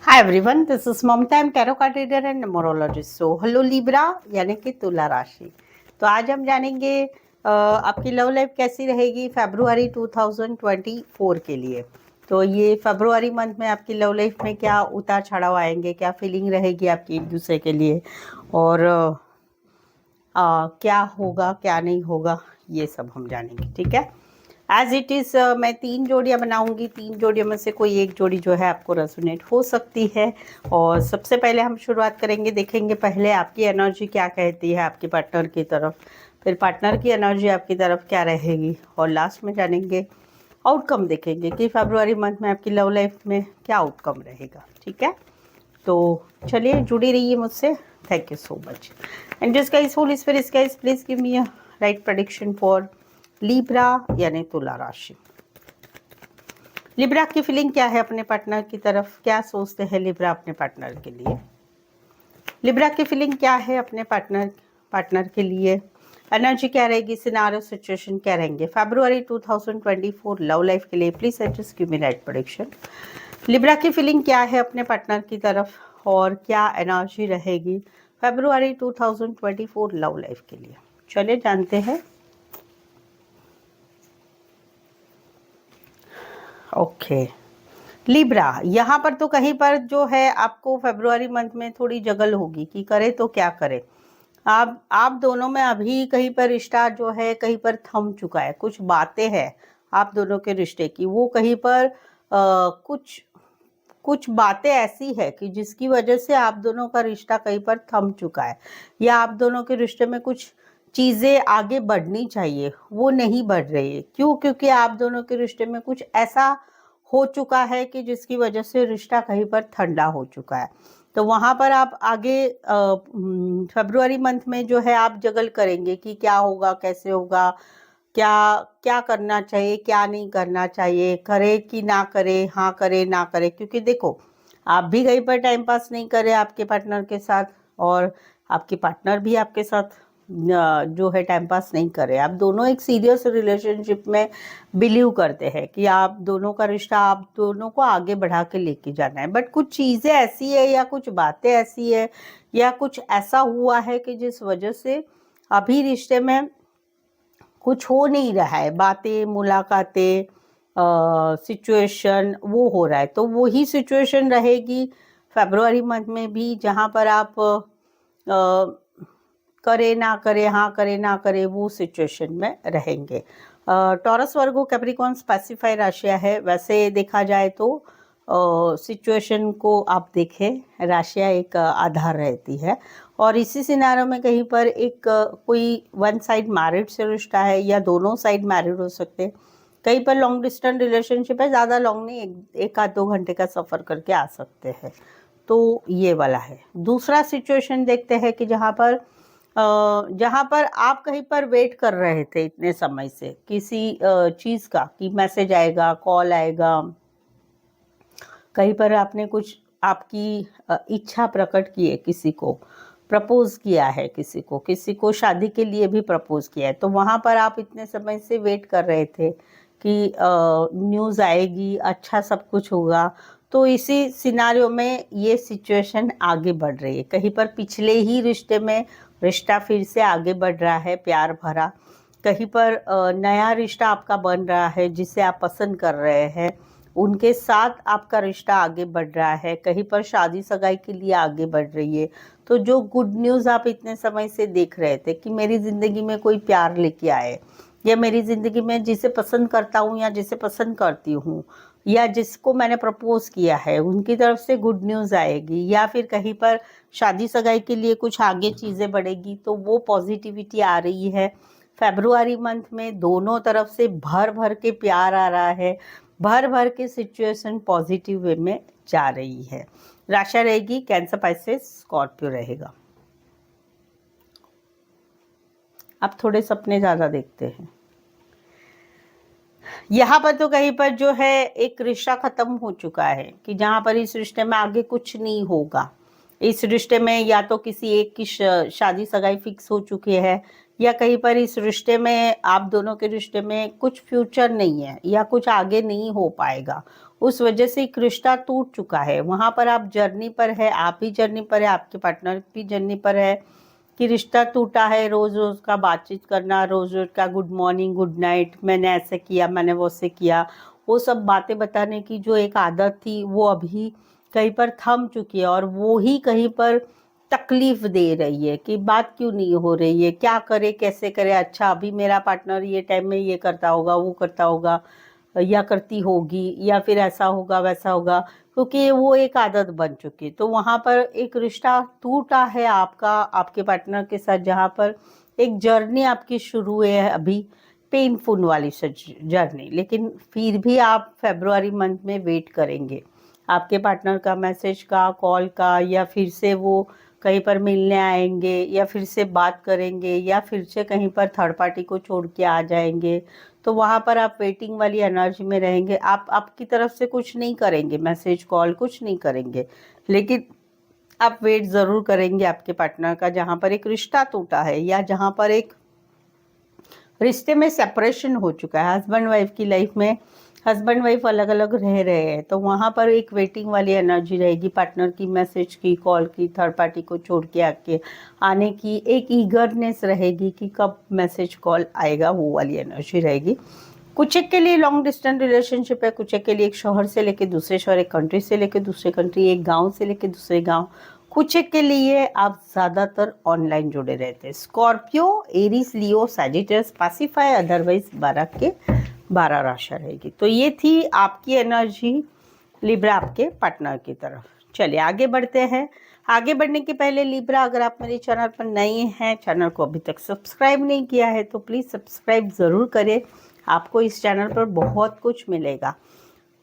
Hi everyone, this is Mamta, am tarot card reader and numerologist. So hello Libra, यानी कि तुला राशि। तो आज हम जानेंगे आपकी लव लाइफ कैसी रहेगी फरवरी 2024 के लिए। तो ये फरवरी मंथ में आपकी लव लाइफ में क्या उतार चढ़ाव आएंगे, क्या फीलिंग रहेगी आपकी एक दूसरे के लिए, और क्या होगा क्या नहीं होगा, ये सब हम जानेंगे। ठीक है, एज इट इज़ मैं 3 जोड़ियाँ बनाऊंगी। 3 जोड़ियों में से कोई एक जोड़ी जो है आपको रेजोनेट हो सकती है। और सबसे पहले हम शुरुआत करेंगे, देखेंगे पहले आपकी एनर्जी क्या कहती है आपके पार्टनर की तरफ, फिर पार्टनर की एनर्जी आपकी तरफ क्या रहेगी, और लास्ट में जानेंगे आउटकम, देखेंगे कि फरवरी मंथ में आपकी लव लाइफ में क्या आउटकम रहेगा। ठीक है, तो चलिए जुड़ी रहिए मुझसे। Thank you so much. And जिस guys holy spirit guys, please give me a right prediction for Libra यानी तुला राशि। लिब्रा की फीलिंग क्या है अपने पार्टनर की तरफ, क्या सोचते हैं लिब्रा अपने पार्टनर के लिए। लिब्रा की फीलिंग क्या है अपने पार्टनर के लिए, एनर्जी क्या रहेगी, सिनारियो सिचुएशन क्या रहेंगे फरवरी 2024 लव लाइफ के लिए। Please just give me right prediction. Libra की फीलिंग क्या है अपने पार्टनर की तरफ, और क्या एनर्जी रहेगी फरवरी 2024 लव लाइफ के लिए। चलिए जानते हैं। ओके लिब्रा, यहाँ पर तो कहीं पर जो है आपको फरवरी मंथ में थोड़ी जगल होगी कि करे तो क्या करे। आप दोनों में अभी कहीं पर रिश्ता जो है कहीं पर थम चुका है। कुछ बातें हैं आप दोनों के रिश्ते की, वो कहीं पर कुछ कुछ बातें ऐसी है कि जिसकी वजह से आप दोनों का रिश्ता कहीं पर थम चुका है, या आप दोनों के रिश्ते में कुछ चीज़ें आगे बढ़नी चाहिए वो नहीं बढ़ रही है। क्यों? क्योंकि आप दोनों के रिश्ते में कुछ ऐसा हो चुका है कि जिसकी वजह से रिश्ता कहीं पर ठंडा हो चुका है। तो वहाँ पर आप आगे फरवरी मंथ में जो है आप जगल करेंगे कि क्या होगा, कैसे होगा, क्या क्या करना चाहिए, क्या नहीं करना चाहिए, करे कि ना करे, हाँ करे ना करे। क्योंकि देखो, आप भी कहीं पर टाइम पास नहीं करे आपके पार्टनर के साथ, और आपके पार्टनर भी आपके साथ जो है टाइम पास नहीं करे। आप दोनों एक सीरियस रिलेशनशिप में बिलीव करते हैं कि आप दोनों का रिश्ता आप दोनों को आगे बढ़ा के लेके जाना है। बट कुछ चीज़ें ऐसी है, या कुछ बातें ऐसी है, या कुछ ऐसा हुआ है कि जिस वजह से अभी रिश्ते में कुछ हो नहीं रहा है। बातें, मुलाकातें, सिचुएशन वो हो रहा है। तो वही सिचुएशन रहेगी फरवरी मंथ में भी, जहाँ पर आप करे ना करे, हाँ करे ना करे, वो सिचुएशन में रहेंगे। टॉरस, वर्गो, कैप्रिकॉर्न स्पेसिफाई राशियाँ है। वैसे देखा जाए तो सिचुएशन को आप देखें, राशियाँ एक आधार रहती है। और इसी सिनारियों में कहीं पर एक कोई वन साइड मैरिड से रिश्ता है, या दोनों साइड मैरिड हो सकते हैं। कहीं पर लॉन्ग डिस्टेंस रिलेशनशिप है, ज़्यादा लॉन्ग नहीं, एक आध 2 घंटे का सफ़र करके आ सकते हैं। तो ये वाला है। दूसरा सिचुएशन देखते हैं कि जहाँ पर आप कहीं पर वेट कर रहे थे इतने समय से किसी चीज़ का, कि मैसेज आएगा, कॉल आएगा, कहीं पर आपने कुछ आपकी इच्छा प्रकट की है, किसी को प्रपोज किया है, किसी को शादी के लिए भी प्रपोज किया है। तो वहाँ पर आप इतने समय से वेट कर रहे थे कि न्यूज़ आएगी, अच्छा सब कुछ होगा। तो इसी सिनारियो में ये सिचुएशन आगे बढ़ रही है। कहीं पर पिछले ही रिश्ते में रिश्ता फिर से आगे बढ़ रहा है, प्यार भरा। कहीं पर नया रिश्ता आपका बन रहा है जिसे आप पसंद कर रहे हैं, उनके साथ आपका रिश्ता आगे बढ़ रहा है। कहीं पर शादी सगाई के लिए आगे बढ़ रही है। तो जो गुड न्यूज़ आप इतने समय से देख रहे थे कि मेरी ज़िंदगी में कोई प्यार लेके आए, या मेरी ज़िंदगी में जिसे पसंद करता हूँ या जिसे पसंद करती हूँ, या जिसको मैंने प्रपोज किया है, उनकी तरफ से गुड न्यूज़ आएगी, या फिर कहीं पर शादी सगाई के लिए कुछ आगे चीज़ें बढ़ेगी, तो वो पॉजिटिविटी आ रही है। फरवरी मंथ में दोनों तरफ से भर भर के प्यार आ रहा है, भर भर के सिचुएशन पॉजिटिव वे में जा रही है। राशि रहेगी कैंसर, पाइसेस, स्कॉर्पियो रहेगा। अब थोड़े सपने ज़्यादा देखते हैं। यहाँ पर तो कहीं पर जो है एक रिश्ता खत्म हो चुका है, कि जहाँ पर इस रिश्ते में आगे कुछ नहीं होगा। इस रिश्ते में या तो किसी एक की शादी सगाई फिक्स हो चुकी है, या कहीं पर इस रिश्ते में आप दोनों के रिश्ते में कुछ फ्यूचर नहीं है, या कुछ आगे नहीं हो पाएगा। उस वजह से एक रिश्ता टूट चुका है। वहाँ पर आप जर्नी पर है, आप भी जर्नी पर है, आपके पार्टनर भी जर्नी पर है कि रिश्ता टूटा है। रोज़ रोज़ का बातचीत करना, रोज़ रोज़ का गुड मॉर्निंग गुड नाइट, मैंने ऐसे किया, मैंने वो से किया, वो सब बातें बताने की जो एक आदत थी वो अभी कहीं पर थम चुकी है, और वो ही कहीं पर तकलीफ दे रही है कि बात क्यों नहीं हो रही है, क्या करे कैसे करे। अच्छा, अभी मेरा पार्टनर ये टाइम में ये करता होगा, वो करता होगा, या करती होगी, या फिर ऐसा होगा वैसा होगा, क्योंकि वो एक आदत बन चुकी है। तो वहाँ पर एक रिश्ता टूटा है आपका आपके पार्टनर के साथ, जहाँ पर एक जर्नी आपकी शुरू है अभी, पेनफुल वाली जर्नी। लेकिन फिर भी आप फरवरी मंथ में वेट करेंगे आपके पार्टनर का मैसेज का, कॉल का, या फिर से वो कहीं पर मिलने आएंगे, या फिर से बात करेंगे, या फिर से कहीं पर थर्ड पार्टी को छोड़ के आ जाएंगे। तो वहाँ पर आप वेटिंग वाली एनर्जी में रहेंगे। आप आपकी तरफ से कुछ नहीं करेंगे, मैसेज कॉल कुछ नहीं करेंगे, लेकिन आप वेट ज़रूर करेंगे आपके पार्टनर का, जहाँ पर एक रिश्ता टूटा है या जहाँ पर एक रिश्ते में सेपरेशन हो चुका है। हस्बैंड वाइफ की लाइफ में हस्बैंड वाइफ अलग अलग रह रहे हैं, तो वहाँ पर एक वेटिंग वाली एनर्जी रहेगी, पार्टनर की मैसेज की, कॉल की, थर्ड पार्टी को छोड़ के आके आने की एक ईगरनेस रहेगी कि कब मैसेज कॉल आएगा, वो वाली एनर्जी रहेगी। कुछ एक के लिए लॉन्ग डिस्टेंस रिलेशनशिप है, कुछ एक के लिए एक शहर से लेके दूसरे शहर, एक कंट्री से लेके दूसरे कंट्री, एक गांव से लेके दूसरे गांव। कुछ एक के लिए आप ज़्यादातर ऑनलाइन जुड़े रहते हैं। स्कॉर्पियो, एरीज, लियो, सैजिटेरियस, पासिफाई, अदरवाइज 12 के 12 राशि रहेगी। तो ये थी आपकी एनर्जी लिब्रा आपके पार्टनर की तरफ। चलिए आगे बढ़ते हैं। आगे बढ़ने के पहले लिब्रा, अगर आप मेरे चैनल पर नए हैं, चैनल को अभी तक सब्सक्राइब नहीं किया है, तो प्लीज़ सब्सक्राइब ज़रूर करें। आपको इस चैनल पर बहुत कुछ मिलेगा।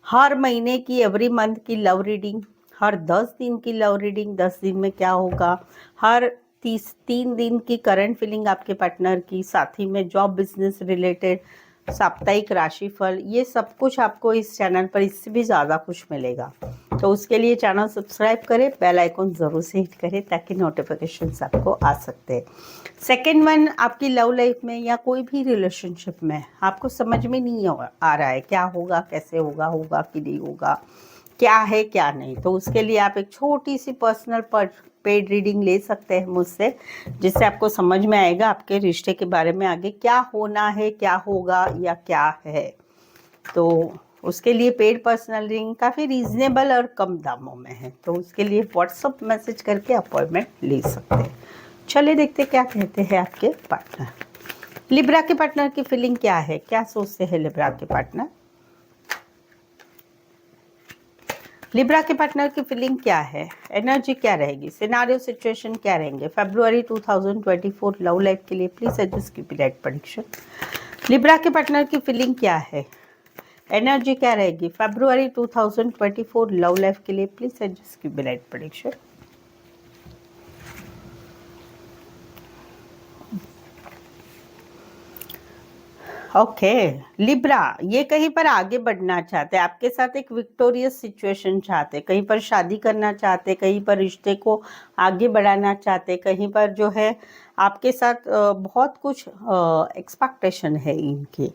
हर महीने की, एवरी मंथ की लव रीडिंग, हर 10 दिन की लव रीडिंग, 10 दिन में क्या होगा, हर 3 दिन की करंट फीलिंग आपके पार्टनर की, साथ ही में जॉब बिजनेस रिलेटेड साप्ताहिक राशिफल, ये सब कुछ आपको इस चैनल पर, इससे भी ज़्यादा कुछ मिलेगा। तो उसके लिए चैनल सब्सक्राइब करें, बेल आइकन ज़रूर से हिट करें ताकि नोटिफिकेशंस आपको आ सकते हैं। सेकेंड वन, आपकी लव लाइफ में या कोई भी रिलेशनशिप में आपको समझ में नहीं आ रहा है क्या होगा, कैसे होगा, होगा कि नहीं होगा, क्या है क्या नहीं। तो उसके लिए आप एक छोटी सी पर्सनल पेड रीडिंग ले सकते हैं मुझसे, जिससे आपको समझ में आएगा आपके रिश्ते के बारे में आगे क्या होना है, क्या होगा या क्या है। तो उसके लिए पेड पर्सनल रीडिंग काफ़ी रीजनेबल और कम दामों में है, तो उसके लिए व्हाट्सअप मैसेज करके अपॉइंटमेंट ले सकते हैं। चलिए देखते क्या कहते हैं आपके पार्टनर। लिब्रा के पार्टनर की फीलिंग क्या है, क्या सोचते हैं लिब्रा के पार्टनर। लिब्रा के पार्टनर की फीलिंग क्या है, एनर्जी क्या रहेगी, सिनारियो सिचुएशन क्या रहेंगे फरवरी 2024 लव लाइफ के लिए। प्लीज एडजस्ट की पीरियड प्रेडिक्शन। लिब्रा के पार्टनर की फीलिंग क्या है, एनर्जी क्या रहेगी फरवरी 2024 लव लाइफ के लिए। प्लीज एडजस्ट की पीरियड प्रेडिक्शन। ओके लिब्रा, ये कहीं पर आगे बढ़ना चाहते हैं, आपके साथ एक विक्टोरियस सिचुएशन चाहते, कहीं पर शादी करना चाहते, कहीं पर रिश्ते को आगे बढ़ाना चाहते, कहीं पर जो है आपके साथ बहुत कुछ एक्सपेक्टेशन है इनकी।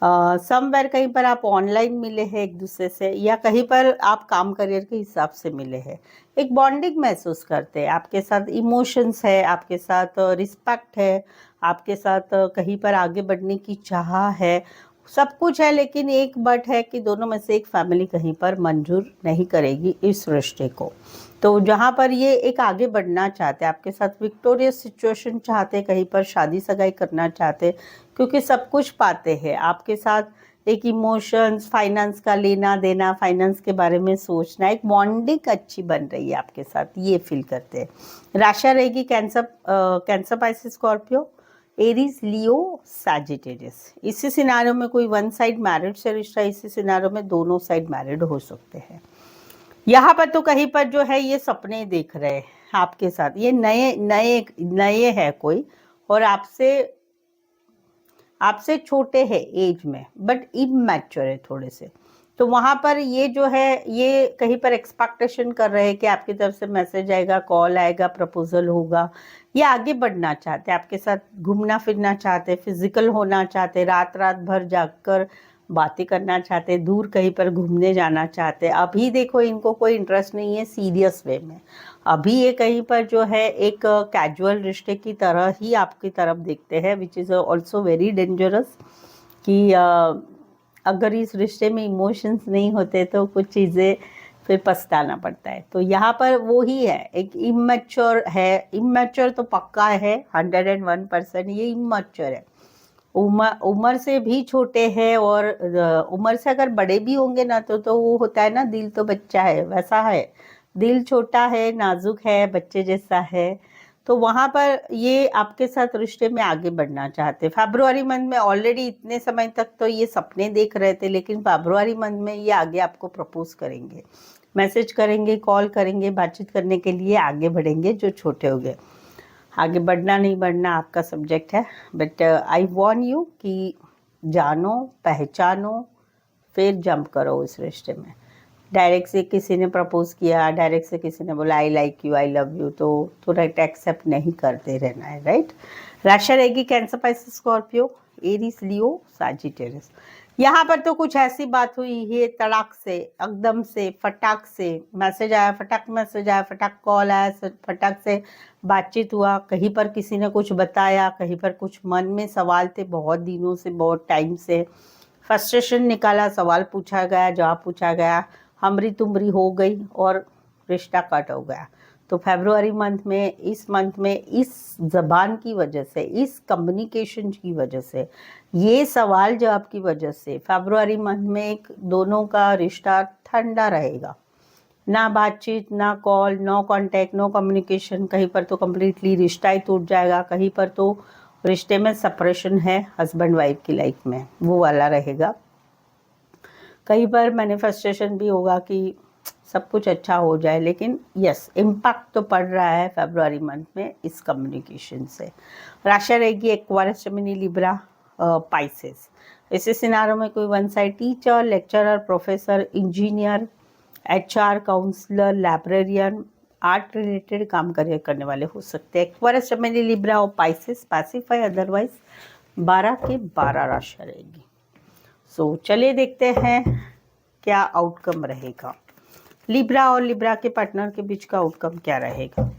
समवेयर कहीं पर आप ऑनलाइन मिले हैं एक दूसरे से, या कहीं पर आप काम करियर के हिसाब से मिले हैं, एक बॉन्डिंग महसूस करते हैं, आपके साथ इमोशंस है, आपके साथ रिस्पेक्ट है, आपके साथ कहीं पर आगे बढ़ने की चाह है, सब कुछ है। लेकिन एक बट है कि दोनों में से एक फैमिली कहीं पर मंजूर नहीं करेगी इस रिश्ते को। तो जहाँ पर ये एक आगे बढ़ना चाहते, आपके साथ विक्टोरियस सिचुएशन चाहते, कहीं पर शादी सगाई करना चाहते, क्योंकि सब कुछ पाते हैं आपके साथ, एक इमोशंस, फाइनेंस का लेना देना, फाइनेंस के बारे में सोचना, एक बॉन्डिंग अच्छी बन रही है आपके साथ, ये फील करते हैं। राशि रहेगी कैंसर, पाइसेस, स्कॉर्पियो, एरीज, लियो, सैजिटेरियस। इसी सिनारियों में कोई वन साइड मैरिड से रिश्ता, इसी सिनारियों में दोनों साइड मैरिड हो सकते हैं। यहाँ पर तो कहीं पर जो है ये सपने देख रहे हैं आपके साथ, ये नए नए नए है कोई, और आपसे छोटे हैं एज में, बट इमैच्योर है थोड़े से। तो वहाँ पर ये जो है ये कहीं पर एक्सपेक्टेशन कर रहे हैं कि आपकी तरफ से मैसेज आएगा, कॉल आएगा, प्रपोजल होगा। ये आगे बढ़ना चाहते, आपके साथ घूमना फिरना चाहते, फिजिकल होना चाहते, रात रात भर जागकर बातें करना चाहते, दूर कहीं पर घूमने जाना चाहते। अभी देखो इनको कोई इंटरेस्ट नहीं है सीरियस वे में। अभी ये कहीं पर जो है एक कैजुअल रिश्ते की तरह ही आपकी तरफ देखते हैं, which is also very dangerous. कि अगर इस रिश्ते में इमोशंस नहीं होते तो कुछ चीज़ें फिर पछताना पड़ता है। तो यहाँ पर वो ही है, एक इमैच्योर है। इमैच्योर तो पक्का है, 101%। ये इमैच्योर है, उम्र से भी छोटे हैं, और उम्र से अगर बड़े भी होंगे ना तो वो होता है ना, दिल तो बच्चा है, वैसा है। दिल छोटा है, नाजुक है, बच्चे जैसा है। तो वहाँ पर ये आपके साथ रिश्ते में आगे बढ़ना चाहते। फरवरी मंथ में ऑलरेडी इतने समय तक तो ये सपने देख रहे थे, लेकिन फरवरी मंथ में ये आगे आपको प्रपोज करेंगे, मैसेज करेंगे, कॉल करेंगे, बातचीत करने के लिए आगे बढ़ेंगे। जो छोटे हो गए, आगे बढ़ना नहीं बढ़ना आपका सब्जेक्ट है, बट आई वॉर्न यू कि जानो, पहचानो, फिर जंप करो इस रिश्ते में। डायरेक्ट से किसी ने प्रपोज किया, डायरेक्ट से किसी ने बोला I like you, I love you, तो तुरंत एक्सेप्ट नहीं करते रहना है, राइट। राशि रहेगी कैंसर, पाइसेस, स्कॉर्पियो, एरीज, लियो, साजिटेरियस। यहाँ पर तो कुछ ऐसी बात हुई है, तड़ाक से, एकदम से, फटाक से मैसेज आया, फटाक मैसेज आया, फटाक कॉल आया, फटाक से बातचीत हुआ। कहीं पर किसी ने कुछ बताया, कहीं पर कुछ मन में सवाल थे बहुत दिनों से, बहुत टाइम से फ्रस्ट्रेशन निकाला, सवाल पूछा गया, जवाब पूछा गया, हमरी तुमरी हो गई और रिश्ता कट हो गया। तो फरवरी मंथ में, इस मंथ में, इस ज़बान की वजह से, इस कम्युनिकेशन की वजह से, ये सवाल जवाब की वजह से फरवरी मंथ में एक दोनों का रिश्ता ठंडा रहेगा। ना बातचीत, ना call, no contact, no communication. कहीं पर तो कम्प्लीटली रिश्ता ही टूट जाएगा, कहीं पर तो रिश्ते में सेपरेशन है हस्बैंड वाइफ की लाइफ में, वो वाला रहेगा। कहीं पर मैनिफेस्टेशन भी होगा कि सब कुछ अच्छा हो जाए, लेकिन यस, इम्पैक्ट तो पड़ रहा है फरवरी मंथ में इस कम्युनिकेशन से। राशि रहेगी एक्वारियस, जेमिनी, लिब्रा, पाइसेस। इसी सिनारों में कोई one side teacher, lecturer, professor, engineer, HR, counsellor, librarian, art related काम करने वाले हो सकते हैं। एक्वारियस, जेमिनी, लिब्रा और पाइसेस पैसिफाई, अदरवाइज 12 के 12 राशि रहेगी। सो चलिए देखते हैं क्या आउटकम रहेगा। लिब्रा और लिब्रा के पार्टनर के बीच का आउटकम क्या रहेगा।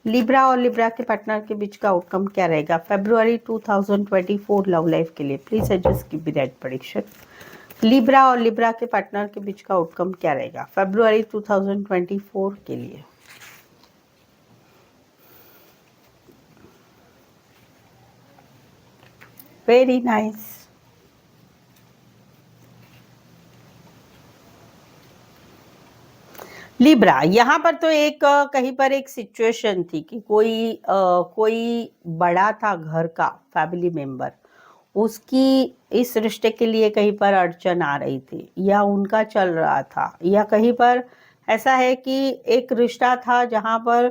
लिब्रा और लिब्रा के पार्टनर के बीच का आउटकम क्या रहेगा फरवरी 2024 लव लाइफ के लिए। प्लीज एडजस्ट की बी दैट प्रेडिक्शन। लिब्रा और लिब्रा के पार्टनर के बीच का आउटकम क्या रहेगा फरवरी 2024 के लिए। Very nice. लिब्रा, यहाँ पर तो एक कहीं पर एक सिचुएशन थी कि कोई बड़ा था घर का फैमिली मेंबर, उसकी इस रिश्ते के लिए कहीं पर अड़चन आ रही थी, या उनका चल रहा था, या कहीं पर ऐसा है कि एक रिश्ता था जहाँ पर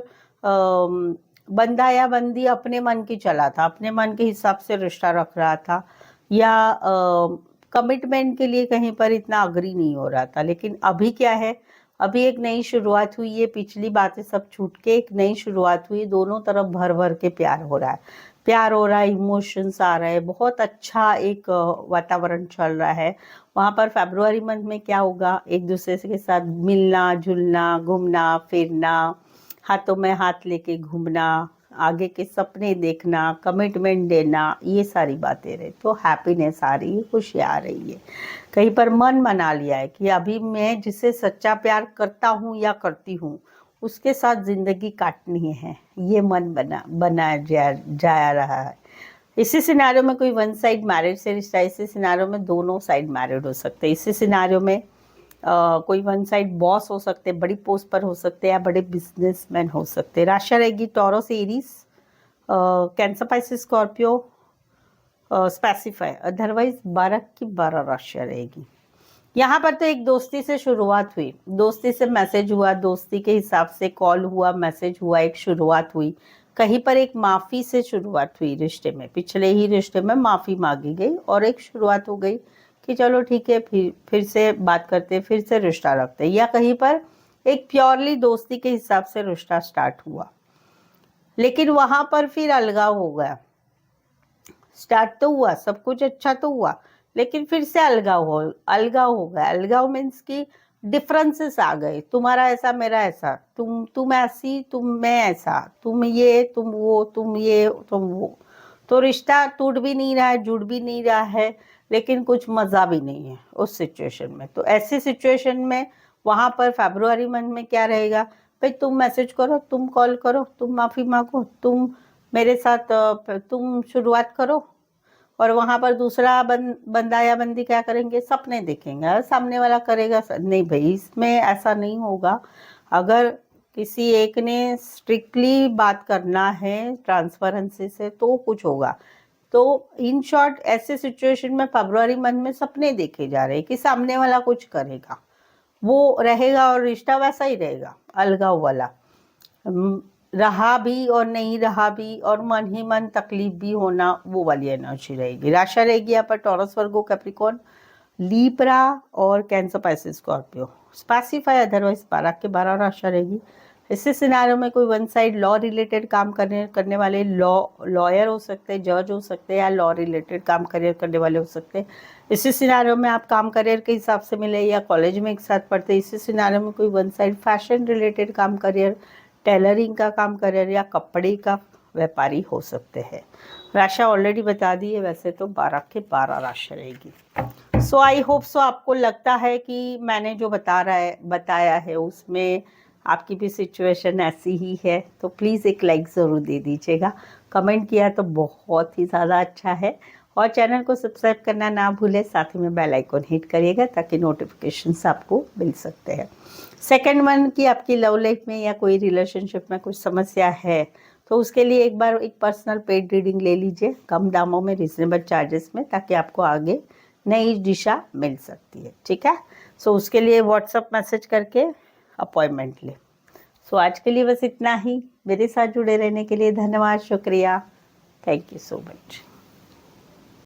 बंदा या बंदी अपने मन की चला था, अपने मन के हिसाब से रिश्ता रख रहा था, या कमिटमेंट के लिए कहीं पर इतना अग्री नहीं हो रहा था। लेकिन अभी क्या है, अभी एक नई शुरुआत हुई है, पिछली बातें सब छूट के एक नई शुरुआत हुई, दोनों तरफ भर भर के प्यार हो रहा है, प्यार हो रहा है, इमोशंस आ रहे हैं, बहुत अच्छा एक वातावरण चल रहा है। वहाँ पर फरवरी मंथ में क्या होगा, एक दूसरे के साथ मिलना जुलना, घूमना फिरना, हाथों में हाथ लेके घूमना, आगे के सपने देखना, कमिटमेंट देना, ये सारी बातें रहे तो हैप्पीनेस आ रही है, खुशी आ रही है। कहीं पर मन बना लिया है कि अभी मैं जिसे सच्चा प्यार करता हूँ या करती हूँ उसके साथ ज़िंदगी काटनी है, ये मन बनाया जा रहा है। इसी सिनारियो में कोई वन साइड मैरिज से रिश्ता, इसी सिनारियो में दोनों साइड मैरिड हो सकते हैं। इसी सिनारियो में कोई वन साइड बॉस हो सकते हैं, बड़ी पोस्ट पर हो सकते हैं, या बड़े बिजनेसमैन हो सकते हैं। राशि रहेगी taurus, Aries, cancer, Pisces, Scorpio, specify, otherwise 12 की 12 राशि रहेगी। यहाँ पर तो एक दोस्ती से शुरुआत हुई, दोस्ती से मैसेज हुआ, दोस्ती के हिसाब से कॉल हुआ, मैसेज हुआ, एक शुरुआत हुई। कहीं पर एक माफ़ी से शुरुआत हुई रिश्ते में, पिछले ही रिश्ते में माफ़ी मांगी गई और एक शुरुआत हो गई कि चलो ठीक है, फिर से बात करते, फिर से रिश्ता रखते, या कहीं पर एक प्योरली दोस्ती के हिसाब से रिश्ता स्टार्ट हुआ, लेकिन वहाँ पर फिर अलगाव हो गया। स्टार्ट तो हुआ, सब कुछ अच्छा तो हुआ, लेकिन फिर से अलगाव हो गया। अलगाव मीन्स कि डिफरेंसेस आ गए, तुम्हारा ऐसा मेरा ऐसा, तुम ऐसी मैं ऐसा, तुम ये तुम वो, तुम ये तुम वो। तो रिश्ता टूट भी नहीं रहा है, जुड़ भी नहीं रहा है, लेकिन कुछ मज़ा भी नहीं है उस सिचुएशन में। तो ऐसी सिचुएशन में वहाँ पर फरवरी मंथ में क्या रहेगा, भाई तुम मैसेज करो, तुम कॉल करो, तुम माफ़ी मांगो, तुम मेरे साथ तुम शुरुआत करो, और वहां पर दूसरा बंदा या बंदी क्या करेंगे, सपने देखेंगे, सामने वाला करेगा नहीं भाई, इसमें ऐसा नहीं होगा। अगर किसी एक ने स्ट्रिक्टली बात करना है ट्रांसपेरेंसी से तो कुछ होगा। तो इन शॉर्ट ऐसे सिचुएशन में फरवरी मंथ में सपने देखे जा रहे हैं कि सामने वाला कुछ करेगा, वो रहेगा और रिश्ता वैसा ही रहेगा, अलगाव वाला। रहा भी और नहीं रहा भी, और मन ही मन तकलीफ भी होना, वो वाली एनर्जी रहेगी। राशि रहेगी यहाँ पर टॉरस, वर्गो, कैप्रिकॉर्न, लीब्रा और cancer, Pisces, Scorpio. Specify otherwise 12 के 12 राशि रहेगी। इसी सिनारियों में कोई वन साइड लॉ रिलेटेड काम करने वाले लॉयर हो सकते हैं, जज हो सकते हैं, या लॉ रिलेटेड काम करियर करने वाले हो सकते हैं। इसी सिनारियों में आप काम करियर के हिसाब से मिले या कॉलेज में एक साथ पढ़ते, इसी सिनारियों में कोई वन साइड फैशन रिलेटेड काम करियर, टेलरिंग का काम करियर, या कपड़े का व्यापारी हो सकते हैं। राशि ऑलरेडी बता दी है, वैसे तो 12 के 12 राशि रहेगी। सो आई होप सो आपको लगता है कि मैंने जो बताया है उसमें आपकी भी सिचुएशन ऐसी ही है, तो प्लीज़ एक लाइक ज़रूर दे दीजिएगा। कमेंट किया तो बहुत ही ज़्यादा अच्छा है, और चैनल को सब्सक्राइब करना ना भूलें, साथ ही में बेल आइकन हिट करिएगा ताकि नोटिफिकेशंस आपको मिल सकते हैं। सेकंड वन की आपकी लव लाइफ में या कोई रिलेशनशिप में कुछ समस्या है, तो उसके लिए एक बार एक पर्सनल पेड रीडिंग ले लीजिए कम दामों में, रिजनेबल चार्जेस में, ताकि आपको आगे नई दिशा मिल सकती है। ठीक है, सो उसके लिए व्हाट्सअप मैसेज करके अपॉइंटमेंट ले। सो आज के लिए बस इतना ही। मेरे साथ जुड़े रहने के लिए धन्यवाद, शुक्रिया, थैंक यू सो मच।